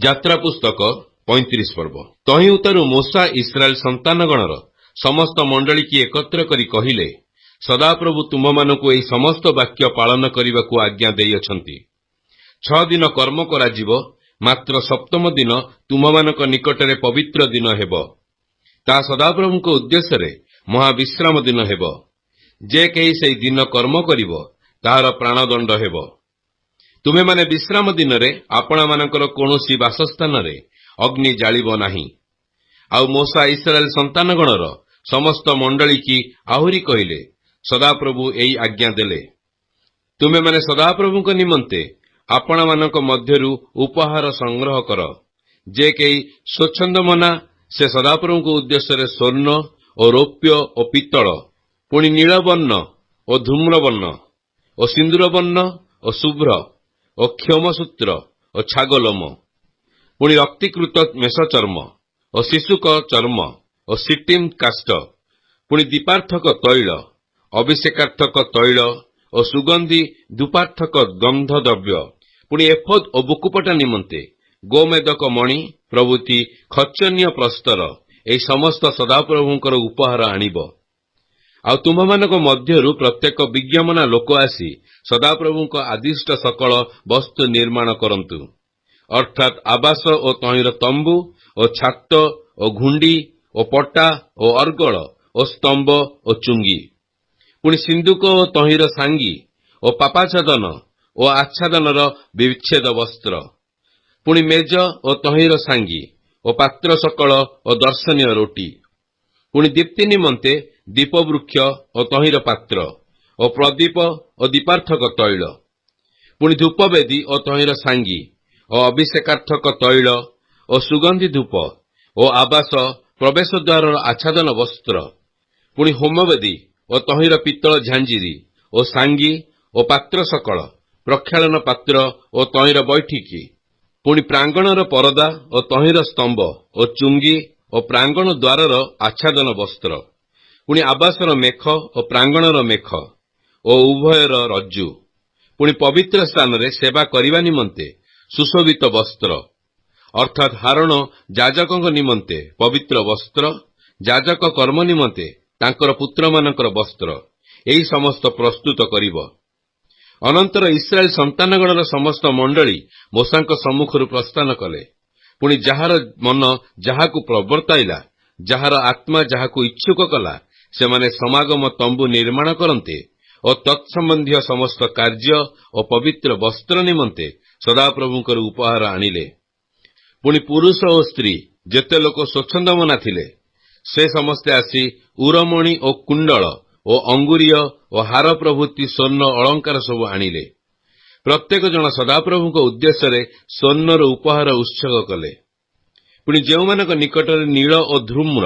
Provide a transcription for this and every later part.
ଯାତ୍ରା ପୁସ୍ତକ 35 ପର୍ବ। ତହିଁ ଉତ୍ତାରୁ ମୋଶା ଇସ୍ରାଏଲ ସନ୍ତାନଗଣର ସମସ୍ତ ମଣ୍ଡଳୀକି ଏକତ୍ର କରି କହିଲେ, ସଦାପ୍ରଭୁ ତୁମମାନଙ୍କୁ ଏହି ସମସ୍ତ ବାକ୍ୟ ପାଳନ କରିବାକୁ ଆଜ୍ଞା ଦେଇଅଛନ୍ତି। 6 ଦିନ କର୍ମ କରାଯିବ, ମାତ୍ର ସପ୍ତମ ଦିନ ତୁମମାନଙ୍କ ନିକଟରେ ପବିତ୍ର ଦିନ ହେବ। ତାହା ସଦାପ୍ରଭୁଙ୍କ ଉଦ୍ଦେଶ୍ୟରେ ମହାବିଶ୍ରାମ ଦିନ ହେବ। ଯେ କେହି ସେହି ଦିନ କର୍ମ କରିବ, ତାହାର ପ୍ରାଣଦଣ୍ଡ ହେବ। ତୁମେମାନେ ବିଶ୍ରାମ ଦିନରେ ଆପଣାମାନଙ୍କର କୌଣସି ବାସସ୍ଥାନରେ ଅଗ୍ନି ଜାଳିବ ନାହିଁ। ଆଉ ମୋଶା ଇସ୍ରାଏଲ ସନ୍ତାନଗଣର ସମସ୍ତ ମଣ୍ଡଳୀକି ଆହୁରି କହିଲେ, ସଦାପ୍ରଭୁ ଏହି ଆଜ୍ଞା ଦେଲେ, ତୁମେମାନେ ସଦାପ୍ରଭୁଙ୍କ ନିମନ୍ତେ ଆପଣାମାନଙ୍କ ମଧ୍ୟରୁ ଉପହାର ସଂଗ୍ରହ କର। ଯେ କେହି ସ୍ୱଚ୍ଛନ୍ଦମନା, ସେ ସଦାପ୍ରଭୁଙ୍କ ଉଦ୍ଦେଶ୍ୟରେ ସ୍ୱର୍ଣ୍ଣ ଓ ରୌପ୍ୟ ଓ ପିତ୍ତଳ, ପୁଣି ନୀଳବର୍ଣ୍ଣ ଓ ଧୂମ୍ରବର୍ଣ୍ଣ ଓ ସିନ୍ଦୁରବର୍ଣ୍ଣ ଓ ଶୁଭ୍ର ଓ କ୍ଷମସୂତ୍ର ଓ ଛାଗଲୋମ, ପୁଣି ରକ୍ତୀକୃତ ମେଷଚର୍ମ ଓ ଶିଶୁକ ଚର୍ମ ଓ ସିଟିମ୍ କାଷ୍ଠ, ପୁଣି ଦୀପାର୍ଥକ ତୈଳ, ଅଭିଷେକାର୍ଥକ ତୈଳ ଓ ସୁଗନ୍ଧି ଧୂପାର୍ଥକ ଗନ୍ଧ ଦ୍ରବ୍ୟ, ପୁଣି ଏଫୋଦ ଓ ବୁକୁପଟା ନିମନ୍ତେ ଗୋମେଦକ ମଣି ପ୍ରଭୃତି ଖର୍ଚ୍ଚନୀୟ ପ୍ରସ୍ତର, ଏହି ସମସ୍ତ ସଦାପ୍ରଭୁଙ୍କର ଉପହାର ଆଣିବ। ଆଉ ତୁମମାନଙ୍କ ମଧ୍ୟରୁ ପ୍ରତ୍ୟେକ ବିଜ୍ଞମନା ଲୋକ ଆସି ସଦାପ୍ରଭୁଙ୍କ ଆଦିଷ୍ଟ ସକଳ ବସ୍ତୁ ନିର୍ମାଣ କରନ୍ତୁ, ଅର୍ଥାତ୍ ଆବାସ ଓ ତହିଁର ତମ୍ବୁ ଓ ଛାତ ଓ ଘୁଣ୍ଡି ଓ ପଟା ଓ ଅର୍ଗଳ ଓ ସ୍ତମ୍ଭ ଓ ଚୁଙ୍ଗି, ପୁଣି ସିନ୍ଦୁକ ଓ ତହିଁର ସାଙ୍ଗି ଓ ପାପାଚ୍ଛାଦନ ଓ ଆଚ୍ଛାଦନର ବିଚ୍ଛେଦ ବସ୍ତ୍ର, ପୁଣି ମେଜ ଓ ତହିଁର ସାଙ୍ଗି ଓ ପାତ୍ର ସକଳ ଓ ଦର୍ଶନୀୟ ରୋଟି, ପୁଣି ଦୀପ୍ତି ନିମନ୍ତେ ଦୀପବୃକ୍ଷ ଓ ତହିଁର ପାତ୍ର ଓ ପ୍ରଦୀପ ଓ ଦୀପାର୍ଥକ ତୈଳ, ପୁଣି ଧୂପବେଦୀ ଓ ତହିଁର ସାଙ୍ଗି ଓ ଅଭିଷେକାର୍ଥକ ତୈଳ ଓ ସୁଗନ୍ଧି ଧୂପ ଓ ଆବାସ ପ୍ରବେଶ ଦ୍ୱାରର ଆଚ୍ଛାଦନ ବସ୍ତ୍ର, ପୁଣି ହୋମବେଦୀ ଓ ତହିଁର ପିତ୍ତଳ ଝାଞ୍ଜିରି ଓ ସାଙ୍ଗି ଓ ପାତ୍ର ସକଳ, ପ୍ରକ୍ଷାଳନ ପାତ୍ର ଓ ତହିଁର ବୈଠିକି, ପୁଣି ପ୍ରାଙ୍ଗଣର ପରଦା ଓ ତହିଁର ସ୍ତମ୍ଭ ଓ ଚୁଙ୍ଗି ଓ ପ୍ରାଙ୍ଗଣ ଦ୍ୱାରର ଆଚ୍ଛାଦନ ବସ୍ତ୍ର, ପୁଣି ଆବାସର ମେଖ ଓ ପ୍ରାଙ୍ଗଣର ମେଖ ଓ ଉଭୟର ରଜ୍ଜୁ, ପୁଣି ପବିତ୍ର ସ୍ଥାନରେ ସେବା କରିବା ନିମନ୍ତେ ସୁଶୋଭିତ ବସ୍ତ୍ର, ଅର୍ଥାତ୍ ହାରଣ ଯାଜକଙ୍କ ନିମନ୍ତେ ପବିତ୍ର ବସ୍ତ୍ର, ଯାଜକ କର୍ମ ନିମନ୍ତେ ତାଙ୍କର ପୁତ୍ରମାନଙ୍କର ବସ୍ତ୍ର, ଏହି ସମସ୍ତ ପ୍ରସ୍ତୁତ କରିବ। ଅନନ୍ତର ଇସ୍ରାଏଲ ସନ୍ତାନଗଣର ସମସ୍ତ ମଣ୍ଡଳୀ ମୋଶାଙ୍କ ସମ୍ମୁଖରୁ ପ୍ରସ୍ଥାନ କଲେ। ପୁଣି ଯାହାର ମନ ଯାହାକୁ ପ୍ରବର୍ତ୍ତାଇଲା, ଯାହାର ଆତ୍ମା ଯାହାକୁ ଇଚ୍ଛୁକ କଲା, ସେମାନେ ସମାଗମ ତମ୍ବୁ ନିର୍ମାଣ କରନ୍ତେ ଓ ତତ୍ସମ୍ବନ୍ଧୀୟ ସମସ୍ତ କାର୍ଯ୍ୟ ଓ ପବିତ୍ର ବସ୍ତ୍ର ନିମନ୍ତେ ସଦାପ୍ରଭୁଙ୍କର ଉପହାର ଆଣିଲେ। ପୁଣି ପୁରୁଷ ଓ ସ୍ତ୍ରୀ ଯେତେ ଲୋକ ସ୍ୱଚ୍ଛନ୍ଦମନା ଥିଲେ, ସେ ସମସ୍ତେ ଆସି ଉରମଣି ଓ କୁଣ୍ଡଳ ଓ ଅଙ୍ଗୁରୀୟ ଓ ହାର ପ୍ରଭୃତି ସ୍ୱର୍ଣ୍ଣ ଅଳଙ୍କାର ସବୁ ଆଣିଲେ। ପ୍ରତ୍ୟେକ ଜଣ ସଦାପ୍ରଭୁଙ୍କ ଉଦ୍ଦେଶ୍ୟରେ ସ୍ୱର୍ଣ୍ଣର ଉପହାର ଉତ୍ସର୍ଗ କଲେ। ପୁଣି ଯେଉଁମାନଙ୍କ ନିକଟରେ ନୀଳ ଓ ଧୂମ୍ର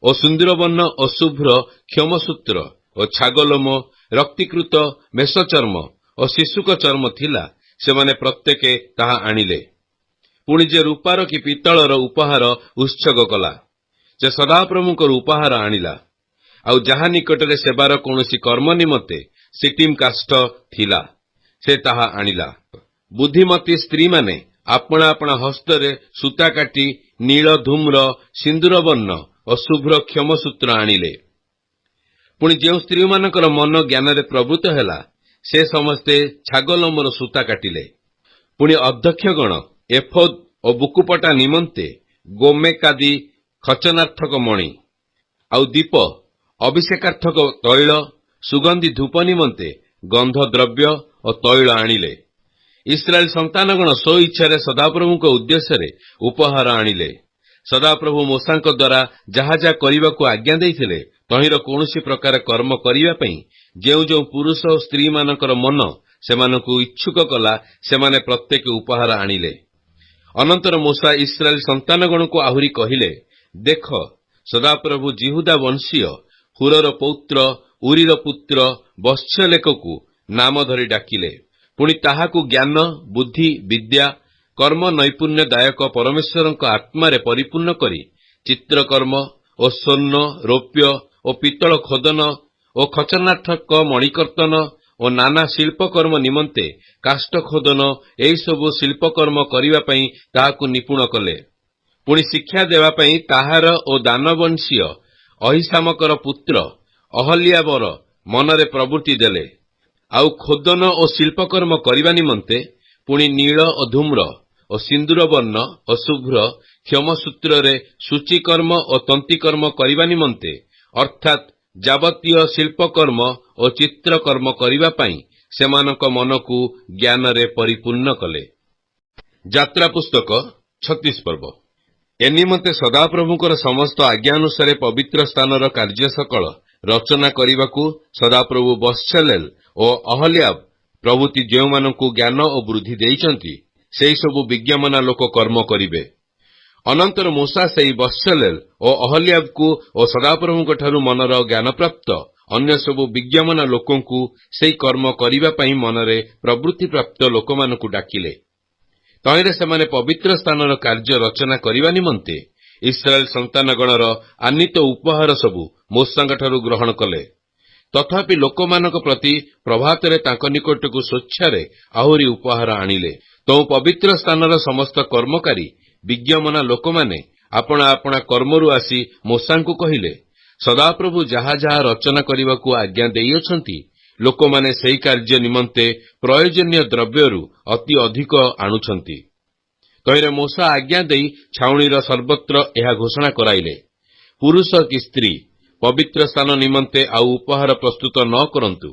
ଓ ସୁନ୍ଦରବର୍ଣ୍ଣ ଓ ଶୁଭ୍ର କ୍ଷମସୂତ୍ର ଓ ଛାଗଲୋମ, ରକ୍ତୀକୃତ ମେଷଚର୍ମ ଓ ଶିଶୁକ ଚର୍ମ ଥିଲା, ସେମାନେ ପ୍ରତ୍ୟେକେ ତାହା ଆଣିଲେ। ପୁଣି ଯେ ରୂପାର କି ପିତ୍ତଳର ଉପହାର ଉତ୍ସର୍ଗ କଲା, ସେ ସଦାପ୍ରଭୁଙ୍କର ଉପହାର ଆଣିଲା। ଆଉ ଯାହା ନିକଟରେ ସେବାର କୌଣସି କର୍ମ ନିମନ୍ତେ ସିଟିମ୍ କାଷ୍ଠ ଥିଲା, ସେ ତାହା ଆଣିଲା। ବୁଦ୍ଧିମତୀ ସ୍ତ୍ରୀମାନେ ଆପଣା ଆପଣା ହସ୍ତରେ ସୂତା କାଟି ନୀଳ, ଧୂମ୍ର, ସିନ୍ଦୁରବର୍ଣ୍ଣ ଓ ଶୁଭ୍ର କ୍ଷମସୂତ୍ର ଆଣିଲେ। ପୁଣି ଯେଉଁ ସ୍ତ୍ରୀମାନଙ୍କର ମନ ଜ୍ଞାନରେ ପ୍ରବୃତ୍ତ ହେଲା, ସେ ସମସ୍ତେ ଛାଗଲୋମର ସୂତା କାଟିଲେ। ପୁଣି ଅଧ୍ୟକ୍ଷଗଣ ଏଫୋଦ ଓ ବୁକୁପଟା ନିମନ୍ତେ ଗୋମେକାଦି ଖଚନାର୍ଥକ ମଣି, ଆଉ ଦୀପ, ଅଭିଷେକାର୍ଥକ ତୈଳ, ସୁଗନ୍ଧି ଧୂପ ନିମନ୍ତେ ଗନ୍ଧ ଦ୍ରବ୍ୟ ଓ ତୈଳ ଆଣିଲେ। ଇସ୍ରାଏଲ ସନ୍ତାନଗଣ ସ୍ୱଇଚ୍ଛାରେ ସଦାପ୍ରଭୁଙ୍କ ଉଦ୍ଦେଶ୍ୟରେ ଉପହାର ଆଣିଲେ। ସଦାପ୍ରଭୁ ମୋଶାଙ୍କ ଦ୍ୱାରା ଯାହା ଯାହା କରିବାକୁ ଆଜ୍ଞା ଦେଇଥିଲେ, ତହିଁର କୌଣସି ପ୍ରକାର କର୍ମ କରିବା ପାଇଁ ଯେଉଁ ଯେଉଁ ପୁରୁଷ ଓ ସ୍ତ୍ରୀମାନଙ୍କର ମନ ସେମାନଙ୍କୁ ଇଚ୍ଛୁକ କଲା, ସେମାନେ ପ୍ରତ୍ୟେକ ଉପହାର ଆଣିଲେ। ଅନନ୍ତର ମୋଶା ଇସ୍ରାଏଲ ସନ୍ତାନଗଣକୁ ଆହୁରି କହିଲେ, ଦେଖ, ସଦାପ୍ରଭୁ ଜିହୁଦା ବଂଶୀୟ ହୁରର ପୌତ୍ର ଉରିର ପୁତ୍ର ବତ୍ସଲେକକୁ ନାମ ଧରି ଡାକିଲେ। ପୁଣି ତାହାକୁ ଜ୍ଞାନ, ବୁଦ୍ଧି, ବିଦ୍ୟା, କର୍ମ ନୈପୁଣ୍ୟଦାୟକ ପରମେଶ୍ୱରଙ୍କ ଆତ୍ମାରେ ପରିପୂର୍ଣ୍ଣ କରି ଚିତ୍ରକର୍ମ ଓ ସ୍ୱର୍ଣ୍ଣ, ରୌପ୍ୟ ଓ ପିତ୍ତଳ ଖୋଦନ ଓ ଖଚନାର୍ଥକ ମଣିକର୍ତ୍ତନ ଓ ନାନା ଶିଳ୍ପକର୍ମ ନିମନ୍ତେ କାଷ୍ଠ ଖୋଦନ ଏହିସବୁ ଶିଳ୍ପକର୍ମ କରିବା ପାଇଁ ତାହାକୁ ନିପୁଣ କଲେ। ପୁଣି ଶିକ୍ଷା ଦେବା ପାଇଁ ତାହାର ଓ ଦାନବଂଶୀୟ ଅହିସାମକର ପୁତ୍ର ଅହଲ୍ୟାବର ମନରେ ପ୍ରବୃତ୍ତି ଦେଲେ। ଆଉ ଖୋଦନ ଓ ଶିଳ୍ପକର୍ମ କରିବା ନିମନ୍ତେ ପୁଣି ନୀଳ ଓ ଧୂମ୍ର ଓ ସିନ୍ଦୁର ବର୍ଣ୍ଣ ଓ ଶୁଭ୍ର କ୍ଷମସୂତ୍ରରେ ସୂଚୀକର୍ମ ଓ ତନ୍ତୀକର୍ମ କରିବା ନିମନ୍ତେ ଅର୍ଥାତ୍ ଯାବତୀୟ ଶିଳ୍ପକର୍ମ ଓ ଚିତ୍ରକର୍ମ କରିବା ପାଇଁ ସେମାନଙ୍କ ମନକୁ ଜ୍ଞାନରେ ପରିପୂର୍ଣ୍ଣ କଲେ। ଯାତ୍ରା ପୁସ୍ତକ 36 ପର୍ବ। ଏ ନିମନ୍ତେ ସଦାପ୍ରଭୁଙ୍କର ସମସ୍ତ ଆଜ୍ଞା ଅନୁସାରେ ପବିତ୍ର ସ୍ଥାନର କାର୍ଯ୍ୟ ସକଳ ରଚନା କରିବାକୁ ସଦାପ୍ରଭୁ ବତ୍ସଲେଲ ଓ ଅହଲ୍ୟାବ ପ୍ରଭୃତି ଯେଉଁମାନଙ୍କୁ ଜ୍ଞାନ ଓ ବୃଦ୍ଧି ଦେଇଛନ୍ତି ସେହିସବୁ ବିଜ୍ଞାମନା ଲୋକ କର୍ମ କରିବେ। ଅନନ୍ତର ମୂଷା ସେହି ବତ୍ସଲେଲ ଓ ଅହଲ୍ୟାବକୁ ଓ ସଦାପ୍ରଭୁଙ୍କଠାରୁ ମନର ଜ୍ଞାନପ୍ରାପ୍ତ ଅନ୍ୟ ସବୁ ବିଜ୍ଞାମନା ଲୋକଙ୍କୁ ସେହି କର୍ମ କରିବା ପାଇଁ ମନରେ ପ୍ରବୃତ୍ତିପ୍ରାପ୍ତ ଲୋକମାନଙ୍କୁ ଡାକିଲେ। ତହିଁରେ ସେମାନେ ପବିତ୍ର ସ୍ଥାନର କାର୍ଯ୍ୟ ରଚନା କରିବା ନିମନ୍ତେ ଇସ୍ରାଏଲ ସନ୍ତାନଗଣର ଆନିତ ଉପହାର ସବୁ ମୂଷାଙ୍କଠାରୁ ଗ୍ରହଣ କଲେ। ତଥାପି ଲୋକମାନଙ୍କ ପ୍ରତି ପ୍ରଭାତରେ ତାଙ୍କ ନିକଟକୁ ସ୍ୱଚ୍ଛାରେ ଆହୁରି ଉପହାର ଆଣିଲେ। ତେଣୁ ପବିତ୍ର ସ୍ଥାନର ସମସ୍ତ କର୍ମକାରୀ ବିଜ୍ଞାମନା ଲୋକମାନେ ଆପଣା ଆପଣା କର୍ମରୁ ଆସି ମୂଷାଙ୍କୁ କହିଲେ, ସଦାପ୍ରଭୁ ଯାହା ଯାହା ରଚନା କରିବାକୁ ଆଜ୍ଞା ଦେଇଅଛନ୍ତି ଲୋକମାନେ ସେହି କାର୍ଯ୍ୟ ନିମନ୍ତେ ପ୍ରୟୋଜନୀୟ ଦ୍ରବ୍ୟରୁ ଅତି ଅଧିକ ଆଣୁଛନ୍ତି। ତହିଁରେ ମୂଷା ଆଜ୍ଞା ଦେଇ ଛାଉଣୀର ସର୍ବତ୍ର ଏହା ଘୋଷଣା କରାଇଲେ, ପୁରୁଷ କି ସ୍ତ୍ରୀ ପବିତ୍ର ସ୍ଥାନ ନିମନ୍ତେ ଆଉ ଉପହାର ପ୍ରସ୍ତୁତ ନ କରନ୍ତୁ।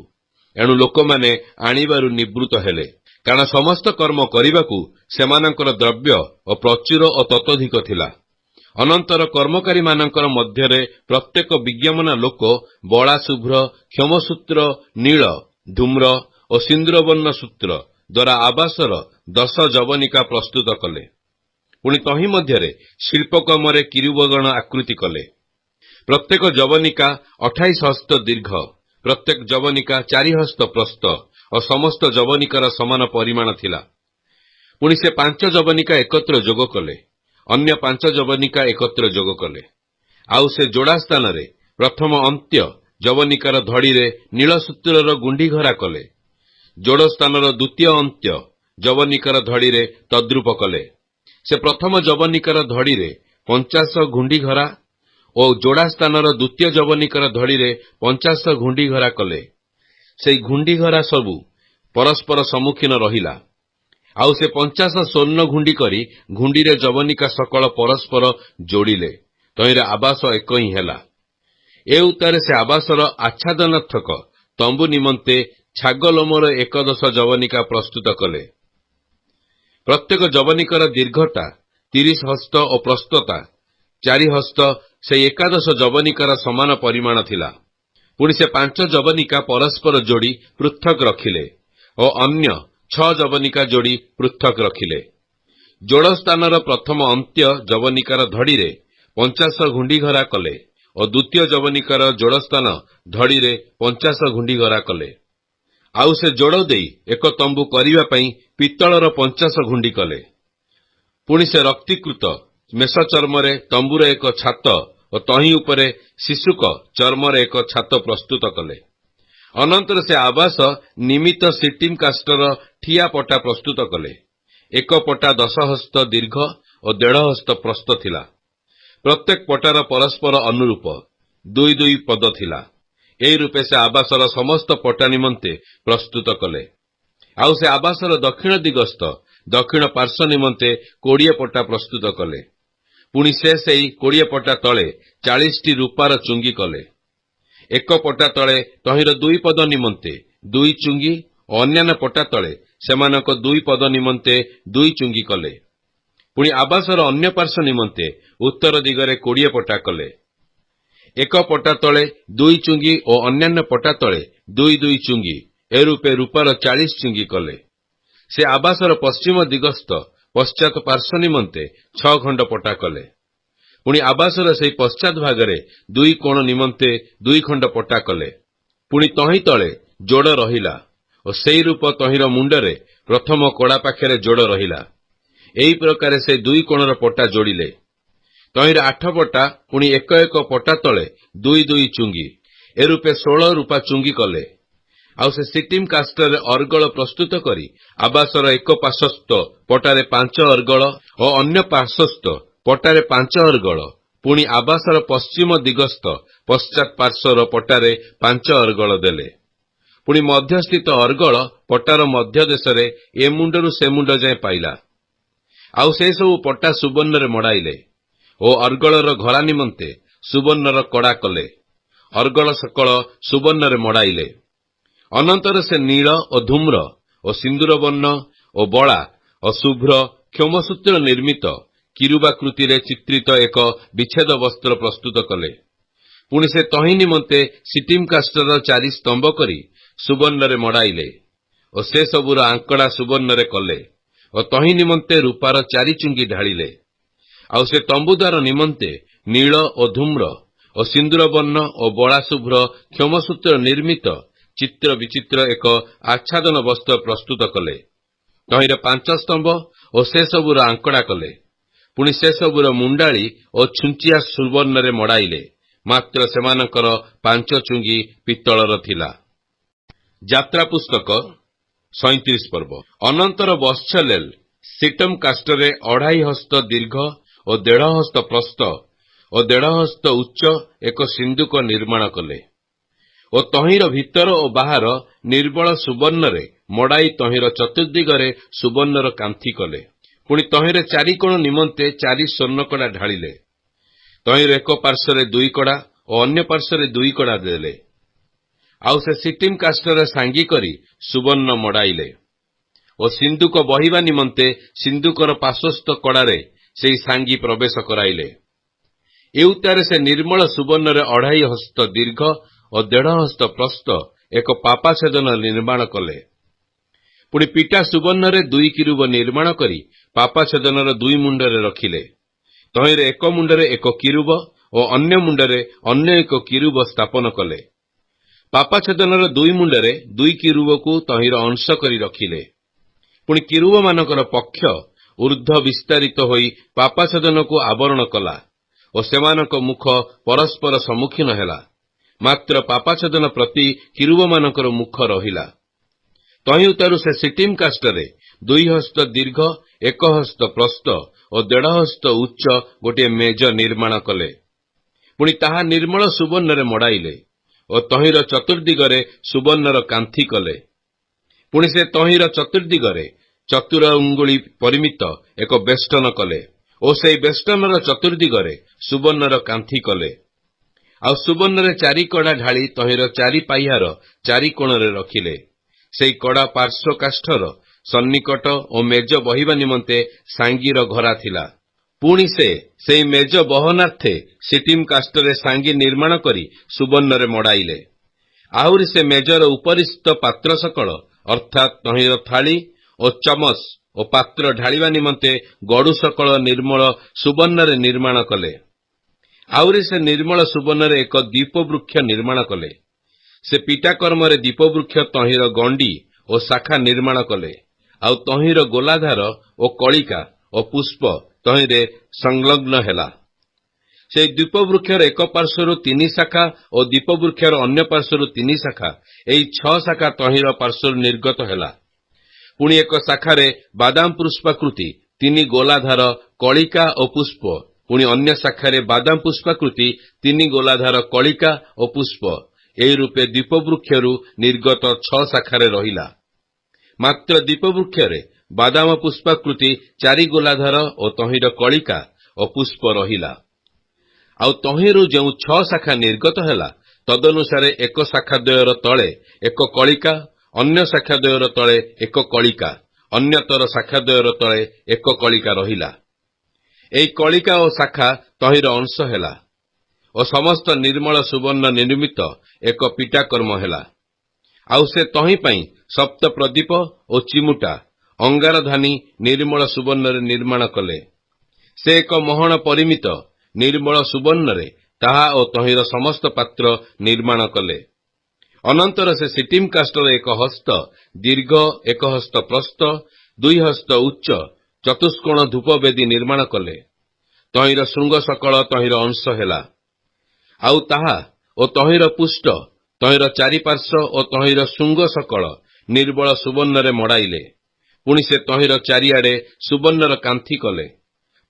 ଏଣୁ ଲୋକମାନେ ଆଣିବାରୁ ନିବୃତ୍ତ ହେଲେ, କାରଣ ସମସ୍ତ କର୍ମ କରିବାକୁ ସେମାନଙ୍କର ଦ୍ରବ୍ୟ ଓ ପ୍ରଚୁର ଓ ତତୋଧିକ ଥିଲା। ଅନନ୍ତର କର୍ମକାରୀମାନଙ୍କର ମଧ୍ୟରେ ପ୍ରତ୍ୟେକ ବିଜ୍ଞାମନା ଲୋକ ବଳା ଶୁଭ୍ର କ୍ଷମସୂତ୍ର ନୀଳ ଧୂମ୍ର ଓ ସିନ୍ଦୁରବର୍ଣ୍ଣ ସୂତ୍ର ଦ୍ୱାରା ଆବାସର 10 ଯବନିକା ପ୍ରସ୍ତୁତ କଲେ। ପୁଣି ତହିଁ ମଧ୍ୟରେ ଶିଳ୍ପକର୍ମରେ କିରୁବଗଣ ଆକୃତି କଲେ। ପ୍ରତ୍ୟେକ ଯବନିକା 28 ହସ୍ତ ଦୀର୍ଘ, ପ୍ରତ୍ୟେକ ଯବନିକା 4 ହସ୍ତ ପ୍ରସ୍ତ ଓ ସମସ୍ତ ଯବନିକାର ସମାନ ପରିମାଣ ଥିଲା। ପୁଣି ସେ 5 ଯବନିକା ଏକତ୍ର ଯୋଗ କଲେ, ଅନ୍ୟ 5 ଯବନିକା ଏକତ୍ର ଯୋଗ କଲେ। ଆଉ ସେ ଯୋଡ଼ା ସ୍ଥାନରେ ପ୍ରଥମ ଅନ୍ତ୍ୟ ଯବନିକାର ଧଡ଼ିରେ ନୀଳସୂତ୍ରର ଗୁଣ୍ଡିଘରା କଲେ। ଯୋଡ଼ ସ୍ଥାନର ଦ୍ୱିତୀୟ ଅନ୍ତ୍ୟ ଯବନିକାର ଧଡ଼ିରେ ତଦ୍ରୂପ କଲେ। ସେ ପ୍ରଥମ ଯବନିକାର ଧଡ଼ିରେ 50 ଘୁଣ୍ଡିଘରା ଓ ଯୋଡ଼ା ସ୍ଥାନର ଦ୍ୱିତୀୟ ଯବନିକାର ଧଡ଼ିରେ 50 ଘୁଣ୍ଡିଘରା କଲେ। ସେହି ଘୁଣ୍ଡିଘରା ସବୁ ପରସ୍ପର ସମ୍ମୁଖୀନ ରହିଲା। ଆଉ ସେ 50 ସ୍ୱର୍ଣ୍ଣ ଘୁଣ୍ଡି କରି ଘୁଣ୍ଡିରେ ଯବନିକା ସକଳ ପରସ୍ପର ଯୋଡ଼ିଲେ। ତହିଁରେ ଆବାସ ଏକ ହିଁ ହେଲା। ଏ ଉତ୍ତାରେ ସେ ଆବାସର ଆଚ୍ଛାଦନାର୍ଥକ ତମ୍ବୁ ନିମନ୍ତେ ଛାଗଲୋମର 11 ଯବନିକା ପ୍ରସ୍ତୁତ କଲେ। ପ୍ରତ୍ୟେକ ଯବନିକାର ଦୀର୍ଘତା 30 ହସ୍ତ ଓ ପ୍ରସ୍ତତା 4 ହସ୍ତ ସେହି 11 ଯବନିକାର ସମାନ ପରିମାଣ ଥିଲା। ପୁଣି ସେ 5 ଯବନିକା ପରସ୍ପର ଯୋଡ଼ି ପୃଥକ ରଖିଲେ ଓ ଅନ୍ୟ 6 ଯବନିକା ଯୋଡ଼ି ପୃଥକ ରଖିଲେ। ଯୋଡ଼ ସ୍ଥାନର ପ୍ରଥମ ଅନ୍ତ୍ୟ ଯବନିକାର ଧଡ଼ିରେ 50 ଘୁଣ୍ଡିଘରା କଲେ ଓ ଦ୍ୱିତୀୟ ଯବନିକାର ଯୋଡ଼ସ୍ଥାନ ଧଡ଼ିରେ 50 ଘୁଣ୍ଡିଘରା କଲେ। ଆଉ ସେ ଯୋଡ଼ ଦେଇ ଏକ ତମ୍ବୁ କରିବା ପାଇଁ ପିତ୍ତଳର 50 ଘୁଣ୍ଡି କଲେ। ପୁଣି ସେ ରକ୍ତୀକୃତ ମେଷଚର୍ମରେ ତମ୍ବୁର ଏକ ଛାତ ଓ ତହିଁ ଉପରେ ଶିଶୁକ ଚର୍ମରେ ଏକ ଛାତ ପ୍ରସ୍ତୁତ କଲେ। ଅନନ୍ତର ସେ ଆବାସ ନିମିତ୍ତ ସିଟିମ୍ କାଷ୍ଟର ଠିଆ ପଟା ପ୍ରସ୍ତୁତ କଲେ। ଏକ ପଟା 10 ହସ୍ତ ଦୀର୍ଘ ଓ 1.5 ହସ୍ତ ପ୍ରସ୍ତ ଥିଲା। ପ୍ରତ୍ୟେକ ପଟାର ପରସ୍ପର ଅନୁରୂପ 2 ପଦ ଥିଲା। ଏହି ରୂପେ ସେ ଆବାସର ସମସ୍ତ ପଟା ନିମନ୍ତେ ପ୍ରସ୍ତୁତ କଲେ। ଆଉ ସେ ଆବାସର ଦକ୍ଷିଣ ଦିଗସ୍ଥ ଦକ୍ଷିଣ ପାର୍ଶ୍ୱ ନିମନ୍ତେ 20 ପଟା ପ୍ରସ୍ତୁତ କଲେ। ପୁଣି ସେ ସେହି 20 ପଟା ତଳେ 40ଟି ରୂପାର ଚୁଙ୍ଗି କଲେ। ଏକ ପଟା ତଳେ ତହିଁର 2 ପଦ ନିମନ୍ତେ 2 ଚୁଙ୍ଗି ଓ ଅନ୍ୟାନ୍ୟ ପଟା ତଳେ ସେମାନଙ୍କ 2 ପଦ ନିମନ୍ତେ 2 ଚୁଙ୍ଗି କଲେ। ପୁଣି ଆବାସର ଅନ୍ୟ ପାର୍ଶ୍ୱ ନିମନ୍ତେ ଉତ୍ତର ଦିଗରେ 20 ପଟା କଲେ। ଏକ ପଟା ତଳେ 2 ଚୁଙ୍ଗି ଓ ଅନ୍ୟାନ୍ୟ ପଟା ତଳେ 2 ଚୁଙ୍ଗି, ଏ ରୂପେ ରୂପାର 40 ଚୁଙ୍ଗି କଲେ। ସେ ଆବାସର ପଶ୍ଚିମ ଦିଗସ୍ଥ ପଶ୍ଚାତ ପାର୍ଶ୍ୱ ନିମନ୍ତେ 6 ଖଣ୍ଡ ପଟା କଲେ। ପୁଣି ଆବାସର ସେହି ପଶ୍ଚାତ ଭାଗରେ 2 କୋଣ ନିମନ୍ତେ 2 ଖଣ୍ଡ ପଟା କଲେ। ପୁଣି ତହିଁ ତଳେ ଯୋଡ଼ ରହିଲା ଓ ସେହି ରୂପ ତହିଁର ମୁଣ୍ଡରେ ପ୍ରଥମ କଡ଼ା ପାଖରେ ଯୋଡ଼ ରହିଲା। ଏହି ପ୍ରକାରେ ସେ 2 କୋଣର ପଟା ଯୋଡ଼ିଲେ। ତହିଁରେ 8 ପଟା ପୁଣି ଏକ ପଟା ତଳେ 2 ଚୁଙ୍ଗି, ଏ ରୂପେ 16 ରୂପା ଚୁଙ୍ଗି କଲେ। ଆଉ ସେ ସିଟିମ୍ କାଷ୍ଟରେ ଅର୍ଗଳ ପ୍ରସ୍ତୁତ କରି ଆବାସର ଏକ ପାର୍ଶ୍ୱସ୍ଥ ପଟାରେ 5 ଅର୍ଗଳ ଓ ଅନ୍ୟ ପାର୍ଶ୍ୱସ୍ଥ ପଟାରେ 5 ଅର୍ଗଳ, ପୁଣି ଆବାସର ପଶ୍ଚିମ ଦିଗସ୍ଥ ପଶ୍ଚାତ୍ ପାର୍ଶ୍ୱର ପଟାରେ 5 ଅର୍ଗଳ ଦେଲେ। ପୁଣି ମଧ୍ୟସ୍ଥିତ ଅର୍ଗଳ ପଟାର ମଧ୍ୟ ଦେଶରେ ଏ ମୁଣ୍ଡରୁ ସେ ମୁଣ୍ଡ ଯାଏ ପାଇଲା। ଆଉ ସେ ସବୁ ପଟା ସୁବର୍ଣ୍ଣରେ ମଡ଼ାଇଲେ ଓ ଅର୍ଗଳର ଘରା ନିମନ୍ତେ ସୁବର୍ଣ୍ଣର କଡ଼ା କଲେ। ଅର୍ଗଳ ସକଳ ସୁବର୍ଣ୍ଣରେ ମଡ଼ାଇଲେ। ଅନନ୍ତର ସେ ନୀଳ ଓ ଧୂମ୍ର ଓ ସିନ୍ଦୁର ବର୍ଣ୍ଣ ଓ ବଳା ଓ ଶୁଭ୍ର କ୍ଷୌମସୂତ୍ର ନିର୍ମିତ କିରୁବାକୃତିରେ ଚିତ୍ରିତ ଏକ ବିଚ୍ଛେଦ ବସ୍ତ୍ର ପ୍ରସ୍ତୁତ କଲେ। ପୁଣି ସେ ତହିଁ ନିମନ୍ତେ ସିଟିମ୍ କାଷ୍ଟର 4 ସ୍ତମ୍ଭ କରି ସୁବର୍ଣ୍ଣରେ ମଡ଼ାଇଲେ ଓ ସେ ସବୁର ଆଙ୍କଡ଼ା ସୁବର୍ଣ୍ଣରେ କଲେ ଓ ତହିଁ ନିମନ୍ତେ ରୂପାର 4 ଚୁଙ୍ଗି ଢାଳିଲେ। ଆଉ ସେ ତମ୍ବୁଦାର ନିମନ୍ତେ ନୀଳ ଓ ଧୂମ୍ର ଓ ସିନ୍ଦୁର ବର୍ଣ୍ଣ ଓ ବଳା ଶୁଭ୍ର କ୍ଷୌମସୂତ୍ର ନିର୍ମିତ ଚିତ୍ର ବିଚିତ୍ର ଏକ ଆଚ୍ଛାଦନ ବସ୍ତ୍ର ପ୍ରସ୍ତୁତ କଲେ। ତହିଁରେ 5 ସ୍ତମ୍ଭ ଓ ସେ ସବୁର ଆଙ୍କଡ଼ା କଲେ। ପୁଣି ସେ ସବୁର ମୁଣ୍ଡାଳି ଓ ଛୁଞ୍ଚିଆ ସୁବର୍ଣ୍ଣରେ ମଡ଼ାଇଲେ, ମାତ୍ର ସେମାନଙ୍କର 5 ଚୁଙ୍ଗି ପିତ୍ତଳର ଥିଲା। ଯାତ୍ରା ପୁସ୍ତକ 37 ପର୍ବ। ଅନନ୍ତର ବତ୍ସଲେଲ ସିଟମ୍ କାଷ୍ଟରେ 2.5 ହସ୍ତ ଦୀର୍ଘ ଓ 1.5 ହସ୍ତ ପ୍ରସ୍ଥ ଓ 1.5 ହସ୍ତ ଉଚ୍ଚ ଏକ ସିନ୍ଦୁକ ନିର୍ମାଣ କଲେ ଓ ତହିଁର ଭିତର ଓ ବାହାର ନିର୍ମଳ ସୁବର୍ଣ୍ଣରେ ମଡ଼ାଇ ତହିଁର ଚତୁର୍ଦିଗରେ ସୁବର୍ଣ୍ଣର କାନ୍ଥି କଲେ। ପୁଣି ତହିଁରେ 4 କୋଣ ନିମନ୍ତେ 4 ସ୍ୱର୍ଣ୍ଣକଡ଼ା ଢାଳିଲେ। ତହିଁର ଏକ ପାର୍ଶ୍ୱରେ 2 କଡ଼ା ଓ ଅନ୍ୟ ପାର୍ଶ୍ୱରେ 2 କଡ଼ା ଦେଲେ। ଆଉ ସେ ସିଟିମ୍ କାଷ୍ଟରେ ସାଙ୍ଗି କରି ସୁବର୍ଣ୍ଣ ମଡ଼ାଇଲେ ଓ ସିନ୍ଦୁକ ବହିବା ନିମନ୍ତେ ସିନ୍ଦୁକର ପାର୍ଶ୍ୱସ୍ଥ କଡ଼ାରେ ସେହି ସାଙ୍ଗି ପ୍ରବେଶ କରାଇଲେ। ଏଉତାରେ ସେ ନିର୍ମଳ ସୁବର୍ଣ୍ଣରେ 2.5 ହସ୍ତ ଦୀର୍ଘ ଓ 1.5 ହସ୍ତ ପ୍ରସ୍ଥ ଏକ ପାପାଛେଦନ ନିର୍ମାଣ କଲେ। ପୁଣି ପିଟା ସୁବର୍ଣ୍ଣରେ 2 କିରୁବ ନିର୍ମାଣ କରି ପାପାଛେଦନର 2 ମୁଣ୍ଡରେ ରଖିଲେ। ତହିଁରେ ଏକ ମୁଣ୍ଡରେ ଏକ କିରୁବ ଓ ଅନ୍ୟ ମୁଣ୍ଡରେ ଅନ୍ୟ ଏକ କିରୁବ ସ୍ଥାପନ କଲେ। ପାପାଛେଦନର 2 ମୁଣ୍ଡରେ 2 କିରୁବକୁ ତହିଁର ଅଂଶ କରି ରଖିଲେ। ପୁଣି କିରୁବମାନଙ୍କର ପକ୍ଷ ଊର୍ଦ୍ଧ୍ୱ ବିସ୍ତାରିତ ହୋଇ ପାପାଛେଦନକୁ ଆବରଣ କଲା ଓ ସେମାନଙ୍କ ମୁଖ ପରସ୍ପର ସମ୍ମୁଖୀନ ହେଲା, ମାତ୍ର ପାପାଛେଦନ ପ୍ରତି କିରୁବମାନଙ୍କର ମୁଖ ରହିଲା। ତହିଁଉତାରୁ ସେ ସିଟିମ୍ କାଷ୍ଟରେ 2 ହସ୍ତ ଦୀର୍ଘ 1 ହସ୍ତ ପ୍ରସ୍ଥ ଓ 1.5 ହସ୍ତ ଉଚ୍ଚ ଗୋଟିଏ ମେଜ ନିର୍ମାଣ କଲେ। ପୁଣି ତାହା ନିର୍ମଳ ସୁବର୍ଣ୍ଣରେ ମଡ଼ାଇଲେ ଓ ତହିଁର ଚତୁର୍ଦିଗରେ ସୁବର୍ଣ୍ଣର କାନ୍ଥି କଲେ। ପୁଣି ସେ ତହିଁର ଚତୁର୍ଦିଗରେ 4 ଅଙ୍ଗୁଳି ପରିମିତ ଏକ ବେଷ୍ଟନ କଲେ ଓ ସେହି ବେଷ୍ଟନର ଚତୁର୍ଦିଗରେ ସୁବର୍ଣ୍ଣର କାନ୍ଥି କଲେ। ଆଉ ସୁବର୍ଣ୍ଣରେ 4 କଡ଼ା ଢାଳି ତହିଁର 4 ପାହ୍ୟାର 4 କୋଣରେ ରଖିଲେ। ସେହି କଡ଼ା ପାର୍ଶ୍ୱ କାଷ୍ଠର ସନ୍ନିକଟ ଓ ମେଜ ବହିବା ନିମନ୍ତେ ସାଙ୍ଗିର ଘରା ଥିଲା। ପୁଣି ସେ ସେହି ମେଜ ବହନାର୍ଥେ ସିଟିମ୍ କାଷ୍ଟରେ ସାଙ୍ଗି ନିର୍ମାଣ କରି ସୁବର୍ଣ୍ଣରେ ମଡ଼ାଇଲେ। ଆହୁରି ସେ ମେଜର ଉପରିସ୍ଥ ପାତ୍ର ସକଳ ଅର୍ଥାତ୍ ତହିଁର ଥାଳି ଓ ଚମଚ ଓ ପାତ୍ର ଢାଳିବା ନିମନ୍ତେ ଗଡ଼ୁ ସକଳ ନିର୍ମଳ ସୁବର୍ଣ୍ଣରେ ନିର୍ମାଣ କଲେ। ଆହୁରି ସେ ନିର୍ମଳ ସୁବର୍ଣ୍ଣରେ ଏକ ଦୀପବୃକ୍ଷ ନିର୍ମାଣ କଲେ। ସେ ପିଟାକର୍ମରେ ଦୀପବୃକ୍ଷ ତହିଁର ଗଣ୍ଡି ଓ ଶାଖା ନିର୍ମାଣ କଲେ। ଆଉ ତହିଁର ଗୋଲାଧାର ଓ କଳିକା ଓ ପୁଷ୍ପ ତହିଁରେ ସଂଲଗ୍ନ ହେଲା। ସେହି ଦୀପବୃକ୍ଷର ଏକ ପାର୍ଶ୍ୱରୁ 3 ଶାଖା ଓ ଦୀପବୃକ୍ଷର ଅନ୍ୟ ପାର୍ଶ୍ୱରୁ 3 ଶାଖା, ଏହି 6 ଶାଖା ତହିଁର ପାର୍ଶ୍ୱରୁ ନିର୍ଗତ ହେଲା। ପୁଣି ଏକ ଶାଖାରେ ବାଦାମ ପୁଷ୍ପାକୃତି 3 ଗୋଲାଧାର କଳିକା ଓ ପୁଷ୍ପ, ପୁଣି ଅନ୍ୟ ଶାଖାରେ ବାଦାମ ପୁଷ୍ପାକୃତି 3 ଗୋଲାଧାର କଳିକା ଓ ପୁଷ୍ପ, ଏହି ରୂପେ ଦୀପବୃକ୍ଷରୁ ନିର୍ଗତ 6 ଶାଖାରେ ରହିଲା। ମାତ୍ର ଦୀପବୃକ୍ଷରେ ବାଦାମ ପୁଷ୍ପାକୃତି 4 ଗୋଲାଧାର ଓ ତହିଁର କଳିକା ଓ ପୁଷ୍ପ ରହିଲା। ଆଉ ତହିଁରୁ ଯେଉଁ 6 ଶାଖା ନିର୍ଗତ ହେଲା, ତଦନୁସାରେ ଏକ ଶାଖା ଦ୍ୱୟର ତଳେ ଏକ କଳିକା, ଅନ୍ୟ ଶାଖା ଦ୍ୱୟର ତଳେ ଏକ କଳିକା, ଅନ୍ୟତର ଶାଖା ଦ୍ୱୟର ତଳେ ଏକ କଳିକା ରହିଲା। ଏହି କଳିକା ଓ ଶାଖା ତହିଁର ଅଂଶ ହେଲା ଓ ସମସ୍ତ ନିର୍ମଳ ସୁବର୍ଣ୍ଣ ନିର୍ମିତ ଏକ ପିଟାକର୍ମ ହେଲା। ଆଉ ସେ ତହିଁ ପାଇଁ ସପ୍ତ ପ୍ରଦୀପ ଓ ଚିମୁଟା ଅଙ୍ଗାରଧାନୀ ନିର୍ମଳ ସୁବର୍ଣ୍ଣରେ ନିର୍ମାଣ କଲେ। ସେ ଏକ ମହଣ ପରିମିତ ନିର୍ମଳ ସୁବର୍ଣ୍ଣରେ ତାହା ଓ ତହିଁର ସମସ୍ତ ପାତ୍ର ନିର୍ମାଣ କଲେ। ଅନନ୍ତର ସେ ସିଟିମ୍ କାଷ୍ଟର 1 ହସ୍ତ ଦୀର୍ଘ 1 ହସ୍ତ ପ୍ରସ୍ଥ 2 ହସ୍ତ ଉଚ୍ଚ ଚତୁଷ୍କୋଣ ଧୂପବେଦୀ ନିର୍ମାଣ କଲେ। ତହିଁର ଶୃଙ୍ଗ ସକଳ ତହିଁର ଅଂଶ ହେଲା। ଆଉ ତାହା ଓ ତହିଁର ପୁଷ୍ଟ ତହିଁର ଚାରିପାର୍ଶ୍ୱ ଓ ତହିଁର ଶୃଙ୍ଗ ସକଳ ନିର୍ମଳ ସୁବର୍ଣ୍ଣରେ ମଡ଼ାଇଲେ। ପୁଣି ସେ ତହିଁର ଚାରିଆଡ଼େ ସୁବର୍ଣ୍ଣର କାନ୍ଥି କଲେ।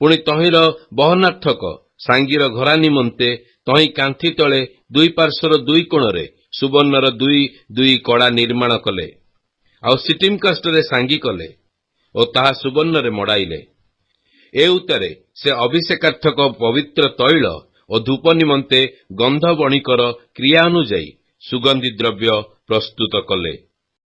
ପୁଣି ତହିଁର ବହନାର୍ଥକ ସାଙ୍ଗିର ଘରା ନିମନ୍ତେ ତହିଁ କାନ୍ଥି ତଳେ ଦୁଇ ପାର୍ଶ୍ୱର ଦୁଇ କୋଣରେ ସୁବର୍ଣ୍ଣର ଦୁଇ ଦୁଇ କଡ଼ା ନିର୍ମାଣ କଲେ। ଆଉ ସିଟିମ୍ କାଷ୍ଠରେ ସାଙ୍ଗି କଲେ ଓ ତାହା ସୁବର୍ଣ୍ଣରେ ମଡ଼ାଇଲେ। ଏ ଉତ୍ତାରେ ସେ ଅଭିଷେକାର୍ଥକ ପବିତ୍ର ତୈଳ ଓ ଧୂପ ନିମନ୍ତେ ଗନ୍ଧ ବଣିକର କ୍ରିୟା ଅନୁଯାୟୀ ସୁଗନ୍ଧି ଦ୍ରବ୍ୟ ପ୍ରସ୍ତୁତ କଲେ।